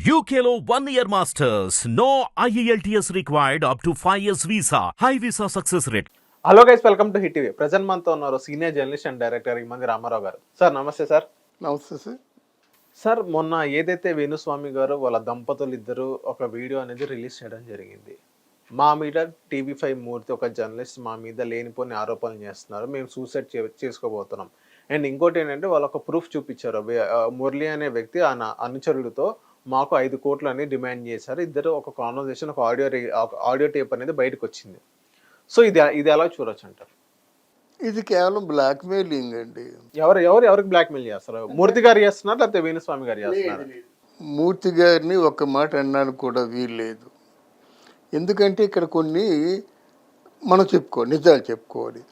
UKLO 1 year masters. No IELTS required up to 5 years visa. High visa success rate. Hello guys, welcome to hit TV. Present మనతో ఉన్నారు senior journalist and director ఇమ్మంది రామారావు గారు. Sir నమస్తే sir. నమస్తే sir. Sir, మొన్న ఏదైతే వేణుస్వామి గారు వాళ్ళ దంపతులు ఇద్దరు ఒక వీడియో అనేది రిలీజ్ చేయడం జరిగింది. మా మీద TV5 మూర్తి ఒక జర్నలిస్ట్ మా మీద లేనిపోని ఆరోపణలు చేస్తున్నారు, మేము సూసైడ్ చేసుకోబోతున్నాం. అండ్ ఇంకోటి ఏంటంటే వాళ్ళు ఒక ప్రూఫ్ చూపించారు. మురళి అనే వ్యక్తి అనుచరుడితో మాకు 5 కోట్లు అని డిమాండ్ చేశారు. ఇద్దరు ఒక కాన్వర్సేషన్, ఒక ఆడియో టేప్ అనేది బయటకు వచ్చింది. సో ఇది ఎలా చూడొచ్చు అంటారు? ఇది కేవలం బ్లాక్మెయిలింగ్ అండి. ఎవరికి బ్లాక్మెయిల్ చేస్తారు? మూర్తి గారు చేస్తున్నారు లేకపోతే వేణుస్వామి గారు చేస్తున్నారు? మూర్తి గారిని ఒక్క మాట అన్నాను కూడా వీల్లేదు. ఎందుకంటే ఇక్కడ కొన్ని మనం నిజాలు చెప్పుకోవాలి.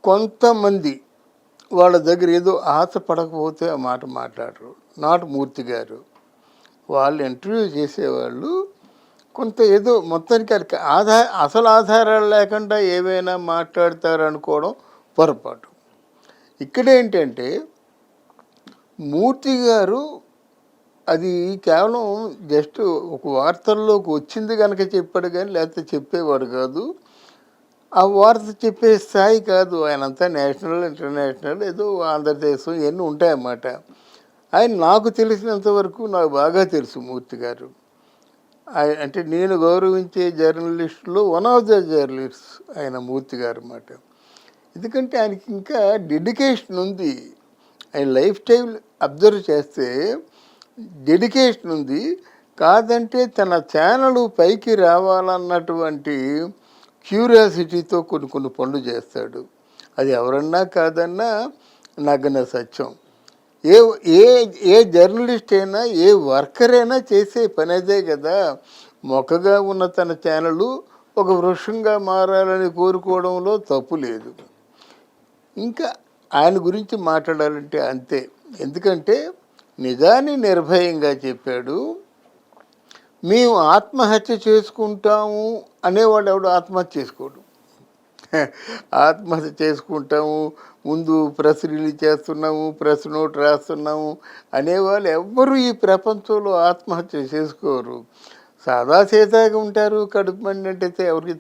కొంతమంది వాళ్ళ దగ్గర ఏదో ఆశ పడకపోతే ఆ మాట మాట్లాడరు. నాట్ మూర్తి గారు. వాళ్ళు ఇంటర్వ్యూ చేసేవాళ్ళు కొంత ఏదో మొత్తానికి అసలు ఆధారాలు లేకుండా ఏవైనా మాట్లాడతారనుకోవడం పొరపాటు. ఇక్కడేంటంటే మూర్తి గారు అది కేవలం జస్ట్ ఒక వార్తల్లోకి వచ్చింది కనుక చెప్పాడు కానీ లేకపోతే చెప్పేవాడు కాదు. ఆ వార్త చెప్పే స్థాయి కాదు. ఆయనంతా నేషనల్, ఇంటర్నేషనల్, ఏదో ఆంధ్రదేశం ఇవన్నీ ఉంటాయన్నమాట. ఆయన నాకు తెలిసినంతవరకు నాకు బాగా తెలుసు మూర్తి గారు. అంటే నేను గౌరవించే జర్నలిస్టులో వన్ ఆఫ్ ద జర్నలిస్ట్ ఆయన మూర్తి గారు అన్నమాట. ఎందుకంటే ఆయనకి ఇంకా డెడికేషన్ ఉంది. ఆయన లైఫ్ స్టైల్ అబ్జర్వ్ చేస్తే డెడికేషన్ ఉంది. కాదంటే తన ఛానల్ పైకి రావాలన్నటువంటి క్యూరియాసిటీతో కొన్ని పనులు చేస్తాడు. అది ఎవరన్నా కాదన్నా నగ్న సత్యం. ఏ జర్నలిస్ట్ అయినా, ఏ వర్కర్ అయినా చేసే పని అదే కదా. మొక్కగా ఉన్న తన ఛానల్ ఒక వృక్షంగా మారాలని కోరుకోవడంలో తప్పు లేదు. ఇంకా ఆయన గురించి మాట్లాడాలంటే అంతే. ఎందుకంటే నిజాన్ని నిర్భయంగా చెప్పాడు. మేము ఆత్మహత్య చేసుకుంటాము అనేవాడు ఎవడు ఆత్మహత్య చేసుకోడు. ఆత్మహత్య చేసుకుంటాము, ముందు ప్రెస్ రిలీజ్ చేస్తున్నాము, ప్రెస్ నోట్ రాస్తున్నాము అనేవాళ్ళు ఎవ్వరూ ఈ ప్రపంచంలో ఆత్మహత్య చేసుకోరు. సాదాసీదాగా ఉంటారు. కడుపు మండి అంటే ఎవరికి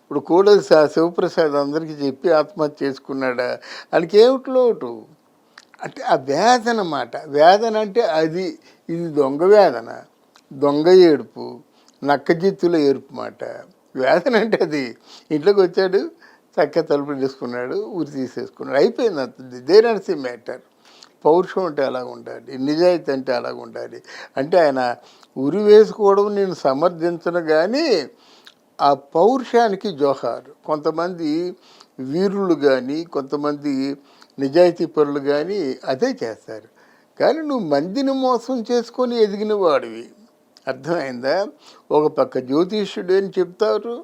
ఇప్పుడు కూడా శివప్రసాద్ అందరికీ చెప్పి ఆత్మహత్య చేసుకున్నాడా? ఆయనకి ఏమిటి లోటు అంటే ఆ వేదన మాట. వేదన అంటే ఇది దొంగ వేదన, దొంగ ఏడుపు, నక్కజిత్తుల ఏడుపు మాట. వేదన అంటే అది. ఇంట్లోకి వచ్చాడు, చక్క తలుపులు తీసుకున్నాడు, ఉరి తీసేసుకున్నాడు, అయిపోయింది. అంత దేర్ ఆర్ ది మ్యాటర్. పౌరుషం అంటే అలాగ ఉండాలి, నిజాయితీ అంటే అలాగ ఉండాలి. అంటే ఆయన ఉరి వేసుకోవడం నేను సమర్థించను, కానీ ఆ పౌరుషానికి జోహారు. కొంతమంది వీరులు కానీ, కొంతమంది నిజాయితీ పరులు కానీ అదే చేస్తారు. కానీ నువ్వు మందిని మోసం చేసుకొని ఎదిగిన వాడివి, అర్థమైందా? ఒక పక్క జ్యోతిష్యుడు అని చెప్తారు,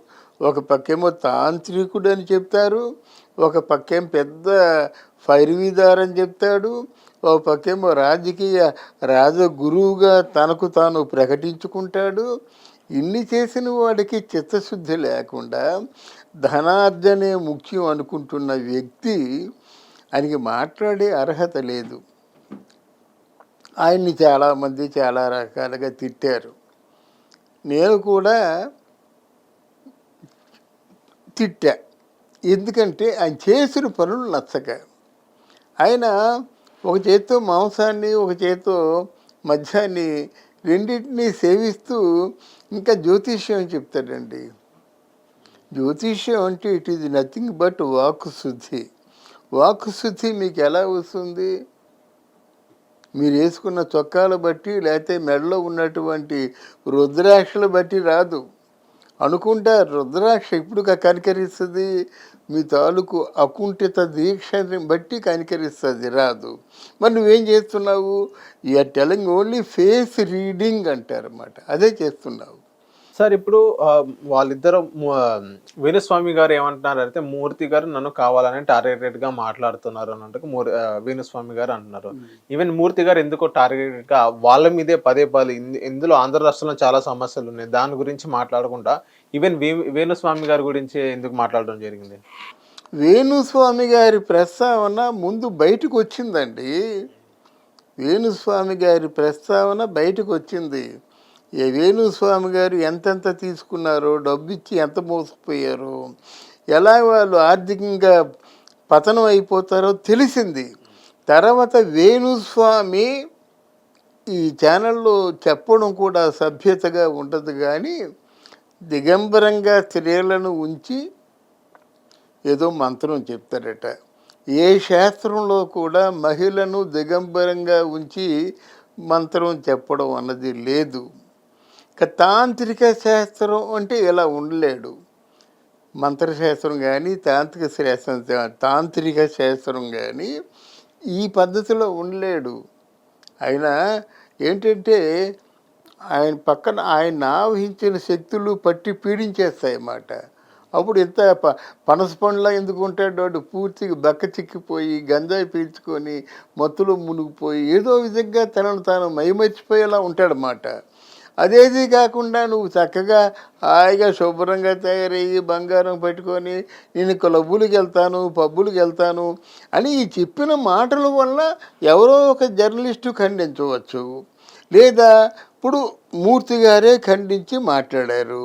ఒక పక్కేమో తాంత్రికుడు అని చెప్తారు, ఒక పక్కేమో పెద్ద ఫైర్వీదార్ అని చెప్తాడు, ఒక పక్కేమో రాజకీయ రాజగురువుగా తనకు తాను ప్రకటించుకుంటాడు. ఇన్ని చేసిన వాడికి చిత్తశుద్ధి లేకుండా ధనార్జనే ముఖ్యం అనుకుంటున్న వ్యక్తి ఆయనకి మాట్లాడే అర్హత లేదు. ఆయన్ని చాలామంది చాలా రకాలుగా తిట్టారు. నేను కూడా తిట్టా. ఎందుకంటే ఆయన చేసిన పనులు నచ్చక. ఆయన ఒక చేత్తో మాంసాన్ని, ఒక చేత్తో మద్యాన్ని, రెండింటినీ సేవిస్తూ ఇంకా జ్యోతిష్యం చెప్తాడండి. జ్యోతిష్యం అంటే ఇట్ ఈజ్ నథింగ్ బట్ వాక్కు శుద్ధి. వాక్కు శుద్ధి మీకు ఎలా వస్తుంది? మీరు వేసుకున్న చొక్కాలు బట్టి, లేకపోతే మెడలో ఉన్నటువంటి రుద్రాక్షలు బట్టి రాదు. అనుకుంటారు రుద్రాక్ష ఇప్పుడు కనికరిస్తుంది, మీ తాలూకు అకుంఠిత దీక్షని బట్టి కనికరిస్తుంది, రాదు. మరి నువ్వేం చేస్తున్నావు? You are telling only face reading అంటారన్నమాట. అదే చేస్తున్నావు. సార్, ఇప్పుడు వాళ్ళిద్దరు వేణుస్వామి గారు ఏమంటున్నారంటే మూర్తి గారు నన్ను కావాలని టార్గెటెడ్గా మాట్లాడుతున్నారు అన్నట్టు వేణుస్వామి గారు అంటున్నారు. ఈవెన్ మూర్తి గారు ఎందుకో టార్గెటెడ్గా వాళ్ళ మీదే పదే ఇందులో ఆంధ్ర రాష్ట్రంలో చాలా సమస్యలు ఉన్నాయి, దాని గురించి మాట్లాడకుండా ఈవెన్ వేణుస్వామి గారి గురించి ఎందుకు మాట్లాడడం జరిగింది? వేణుస్వామి గారి ప్రస్తావన ముందు బయటకు వచ్చిందండి. వేణుస్వామి గారి ప్రస్తావన బయటకు వచ్చింది. ఏ వేణుస్వామి గారు ఎంతెంత తీసుకున్నారో, డబ్బిచ్చి ఎంత మోసపోయారో, ఎలా వాళ్ళు ఆర్థికంగా పతనం అయిపోతారో తెలిసింది. తర్వాత వేణుస్వామి ఈ ఛానల్లో చెప్పడం కూడా సభ్యతగా ఉండదు, కానీ దిగంబరంగా స్త్రీలను ఉంచి ఏదో మంత్రం చెప్తారట. ఏ శాస్త్రంలో కూడా మహిళను దిగంబరంగా ఉంచి మంత్రం చెప్పడం అన్నది లేదు. తాంత్రిక శాస్త్రం అంటే ఇలా ఉండలేడు. మంత్రశాస్త్రం కానీ తాంత్రిక శాస్త్రం కానీ ఈ పద్ధతిలో ఉండలేడు. ఆయన ఏంటంటే ఆయన పక్కన ఆయన ఆవహించిన శక్తులు పట్టి పీడించేస్తాయన్నమాట. అప్పుడు ఇంత పనస పండులా ఎందుకు ఉంటాడు వాడు? పూర్తిగా బక్క చిక్కిపోయి గంజాయి పీల్చుకొని మత్తులో మునిగిపోయి ఏదో విధంగా తనను తాను మైమర్చిపోయేలా ఉంటాడన్నమాట. అదేది కాకుండా నువ్వు చక్కగా హాయిగా శుభ్రంగా తయారయ్యి బంగారం పెట్టుకొని నేను క్లబ్బులకి వెళ్తాను, పబ్బులకి వెళ్తాను అని ఈ చెప్పిన మాటల వల్ల ఎవరో ఒక జర్నలిస్టు ఖండించవచ్చు, లేదా ఇప్పుడు మూర్తి గారే ఖండించి మాట్లాడారు.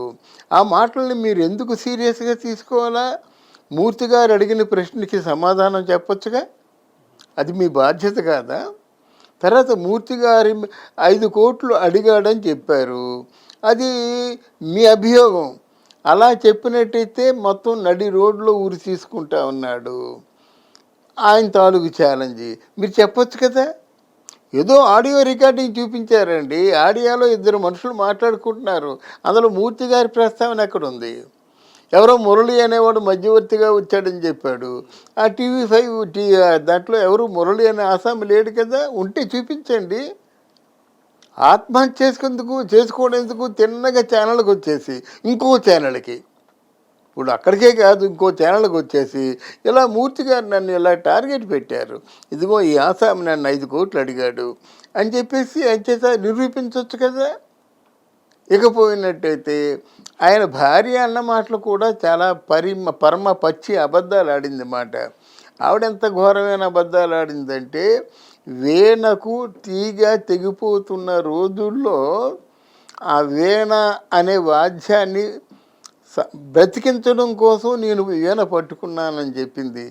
ఆ మాటల్ని మీరు ఎందుకు సీరియస్గా తీసుకోవాలా? మూర్తి గారు అడిగిన ప్రశ్నకి సమాధానం చెప్పొచ్చుగా, అది మీ బాధ్యత కాదా? తర్వాత మూర్తి గారి 5 కోట్లు అడిగాడని చెప్పారు, అది మీ అభియోగం. అలా చెప్పినట్టయితే మొత్తం నడి రోడ్లో ఊరి తీసుకుంటా ఉన్నాడు ఆయన తాలూకు ఛాలెంజ్. మీరు చెప్పొచ్చు కదా. ఏదో ఆడియో రికార్డింగ్ చూపించారండి, ఆడియోలో 2 మనుషులు మాట్లాడుకుంటున్నారు, అందులో మూర్తి గారి ప్రస్తావన ఎక్కడ ఉంది? ఎవరో మురళి అనేవాడు మధ్యవర్తిగా వచ్చాడని చెప్పాడు. ఆ TV5 దాంట్లో ఎవరు మురళి అనే ఆసామి లేడు కదా. ఉంటే చూపించండి. ఆత్మహత్య చేసుకోవడం ఎందుకు? తిన్నగా ఛానల్కి వచ్చేసి ఇంకో ఛానల్కి, ఇప్పుడు అక్కడికే కాదు ఇంకో ఛానల్కి వచ్చేసి ఇలా మూర్తి గారు నన్ను ఇలా టార్గెట్ పెట్టారు, ఇదిగో ఈ ఆసామి నన్ను 5 కోట్లు అడిగాడు అని చెప్పేసి అంచేత నిరూపించవచ్చు కదా. ఇకపోయినట్టయితే ఆయన భార్య అన్న మాటలు కూడా చాలా పరమ పచ్చి అబద్ధాలు ఆడింది మాట. ఆవిడెంత ఘోరమైన అబద్ధాలు ఆడిందంటే, వీణకు తీగ తెగిపోతున్న రోజుల్లో ఆ వీణ అనే వాద్యాన్ని బ్రతికించడం కోసం నేను వీణ పట్టుకున్నానని చెప్పింది.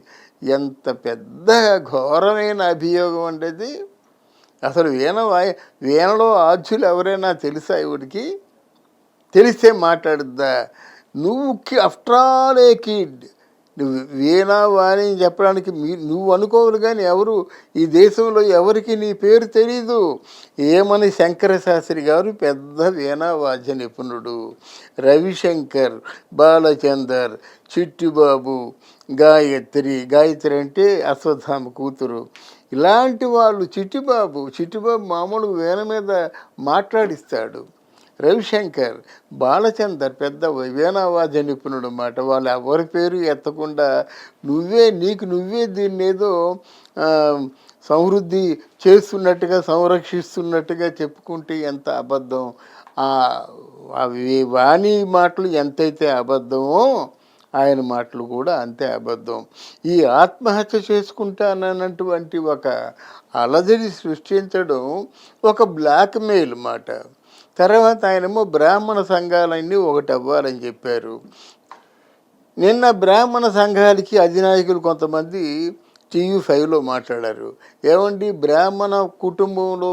ఎంత పెద్ద ఘోరమైన అభియోగం అంటే అసలు వీణలో ఆద్యులు ఎవరైనా తెలుసా ఇవిడికి? తెలిస్తే మాట్లాడుద్దా? నువ్వు ఆఫ్టర్ ఆల్ ఏ కిడ్, నువ్వు వీణా వాణి చెప్పడానికి నువ్వు అనుకోవాలి, కానీ ఎవరు ఈ దేశంలో ఎవరికి నీ పేరు తెలీదు. ఏమని శంకర శాస్త్రి గారు పెద్ద వీణా వాద్య నిపుణుడు, రవిశంకర్, బాలచందర్, చిట్టిబాబు, గాయత్రి అంటే అశ్వత్థామ కూతురు, ఇలాంటి వాళ్ళు. చిట్టిబాబు మామూలుగా వీణ మీద మాట్లాడిస్తాడు. రవిశంకర్, బాలచందర్ పెద్ద వీణావాద్య నిపుణుడు అన్నమాట. వాళ్ళు ఎవరి పేరు ఎత్తకుండా నీకు నువ్వే దీన్ని ఏదో సమృద్ధి చేస్తున్నట్టుగా సంరక్షిస్తున్నట్టుగా చెప్పుకుంటే ఎంత అబద్ధం. వాణి మాటలు ఎంతైతే అబద్ధమో ఆయన మాటలు కూడా అంతే అబద్ధం. ఈ ఆత్మహత్య చేసుకుంటానన్నటువంటి ఒక అలజడి సృష్టించడం ఒక బ్లాక్మెయిల్ మాట. తర్వాత ఆయనేమో బ్రాహ్మణ సంఘాలన్నీ ఒకటి అవ్వాలని చెప్పారు. నిన్న బ్రాహ్మణ సంఘాలకి అధినాయకులు కొంతమంది TV5లో మాట్లాడారు. ఏమండి, బ్రాహ్మణ కుటుంబంలో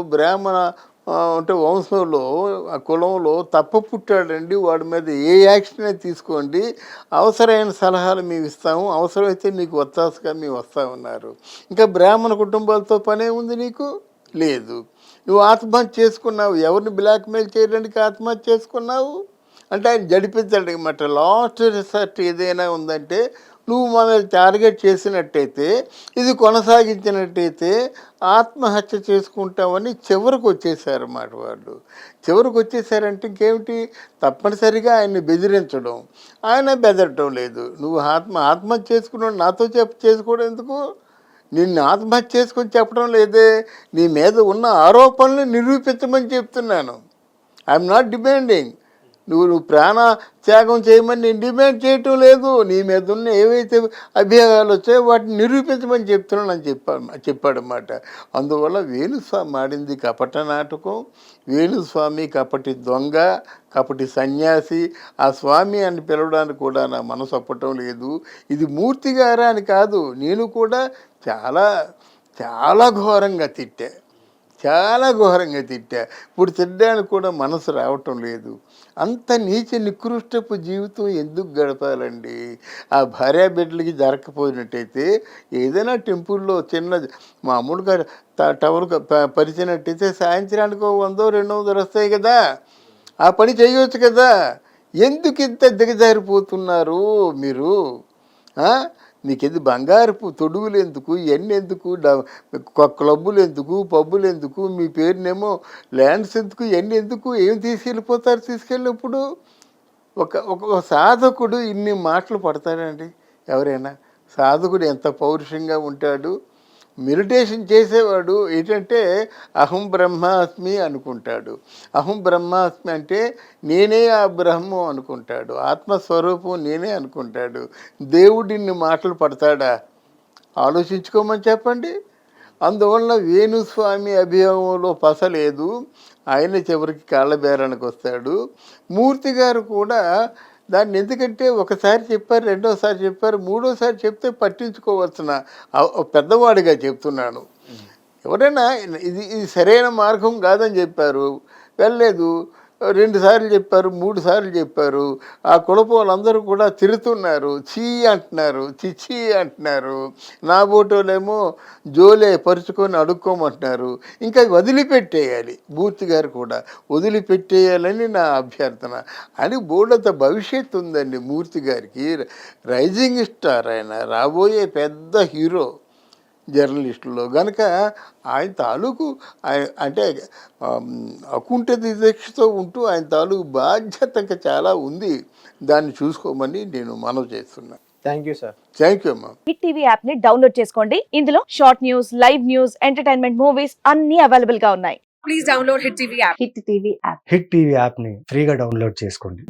అంటే వంశంలో ఆ కులంలో తప్ప పుట్టాడండి, వాడి మీద ఏ యాక్షన్ తీసుకోండి, అవసరమైన సలహాలు మేము ఇస్తాము, అవసరమైతే మీకు ఒత్తాసుగా మేము వస్తామన్నారు. ఇంకా బ్రాహ్మణ కుటుంబాలతో పనే ఉంది నీకు? లేదు. నువ్వు ఆత్మహత్య చేసుకున్నావు, ఎవరిని బ్లాక్మెయిల్ చేయడానికి ఆత్మహత్య చేసుకున్నావు అంటే ఆయన జడిపించడానికి అన్నమాట. లాస్ట్ రిసర్చ్ ఏదైనా ఉందంటే నువ్వు మనల్ని టార్గెట్ చేసినట్టయితే, ఇది కొనసాగించినట్టయితే ఆత్మహత్య చేసుకుంటామని చివరికి వచ్చేసారన్నమాట వాళ్ళు. చివరికి వచ్చేసారంటే ఇంకేమిటి? తప్పనిసరిగా ఆయన్ని బెదిరించడం. ఆయన బెదరటం లేదు. నువ్వు ఆత్మహత్య చేసుకున్నావు, నాతో చేసుకోవడం ఎందుకు? నిన్ను ఆత్మహత్య చేసుకొని చెప్పడం లేదే, నీ మీద ఉన్న ఆరోపణలు నిరూపించమని చెప్తున్నాను. I'm not demanding. నువ్వు ప్రాణ త్యాగం చేయమని నేను డిమాండ్ చేయటం లేదు. నీ మీద ఉన్న ఏవైతే అభ్యాగాలు వచ్చాయో వాటిని నిరూపించమని చెప్తున్నాను అని చెప్పాడన్నమాట. అందువల్ల వేణుస్వామి ఆడింది కపట నాటకం. వేణుస్వామి కపటి దొంగ, కపటి సన్యాసి. ఆ స్వామి అని పిలవడానికి కూడా నా మనసు ఒప్పటం లేదు. ఇది మూర్తి గారా అని కాదు, నేను కూడా చాలా చాలా ఘోరంగా తిట్టా, చాలా ఘోరంగా తిట్టా. ఇప్పుడు తిట్టడానికి కూడా మనసు రావటం లేదు. అంత నీచ నికృష్టపు జీవితం ఎందుకు గడపాలండి? ఆ భార్యాబిడ్డలకి జరగకపోయినట్టయితే ఏదైనా టెంపుల్లో చిన్న మామూలుగా టవర్ పరిచినట్టయితే సాయంత్రానికి 100-200 వస్తాయి కదా, ఆ పని చేయవచ్చు కదా. ఎందుకు ఇంత దిగజారిపోతున్నారు మీరు? మీకు ఎందుకు బంగారపు తొడుగులు ఎందుకు, ఇవన్నీ ఎందుకు, క్లబ్బులు ఎందుకు, పబ్బులు ఎందుకు, మీ పేరునేమో ల్యాండ్స్ ఎందుకు, ఇవన్నీ ఎందుకు? ఏం తీసుకెళ్ళిపోతారు? తీసుకెళ్ళినప్పుడు ఒక సాధకుడు ఇన్ని మాటలు పడతాడండి? ఎవరైనా సాధకుడు ఎంత పౌరుషంగా ఉంటాడు? మెడిటేషన్ చేసేవాడు ఏంటంటే అహం బ్రహ్మాస్మి అనుకుంటాడు. అహం బ్రహ్మాస్మి అంటే నేనే ఆ బ్రహ్మం అనుకుంటాడు. ఆత్మస్వరూపం నేనే అనుకుంటాడు. దేవుడిన్ని మాటలు పడతాడా? ఆలోచించుకోమని చెప్పండి. అందువల్ల వేణుస్వామి అభియోగంలో పసలేదు. ఆయన చివరికి కాళ్ళబేరానికి వస్తాడు. మూర్తి గారు కూడా దాన్ని ఎందుకంటే ఒకసారి చెప్పారు, రెండోసారి చెప్పారు, మూడోసారి చెప్తే పట్టించుకోవాల్సిన పెద్దవాడిగా చెప్తున్నాను. ఎవరైనా ఇది సరైన మార్గం కాదని చెప్పారు, వెళ్ళలేదు. 2 సార్లు చెప్పారు, 3 సార్లు చెప్పారు. ఆ కులపు వాళ్ళందరూ కూడా తిరుగుతున్నారు, చీ అంటున్నారు, చిచ్చి అంటున్నారు. నా బోటోలేమో జోలే పరుచుకొని అడుక్కోమంటున్నారు. ఇంకా వదిలిపెట్టేయాలి, మూర్తి గారు కూడా వదిలిపెట్టేయాలని నా అభ్యర్థన. అని బోర్డంత భవిష్యత్తు ఉందండి మూర్తి గారికి. రైజింగ్ స్టార్ ఆయన, రాబోయే పెద్ద హీరో జర్నలిస్టుల్లో. కనుక ఆయన తాలూకు అంటే అకుంఠిత దీక్షతో ఉంటూ ఆయన తాలూకు బాధ్యత ఇంకా చాలా ఉంది. దాన్ని చూసుకోమని నేను మనవి చేస్తున్నాను. Thank you sir. Thank you అమ్మా. హిట్ టీవీ యాప్ ని డౌన్లోడ్ చేసుకోండి. ఇందులో short news, live news, entertainment movies అన్ని అవైలబుల్ గా ఉన్నాయి. Please download hit TV app. Hit TV app hit TV యాప్ని ఫ్రీగా డౌన్లోడ్ చేసుకోండి.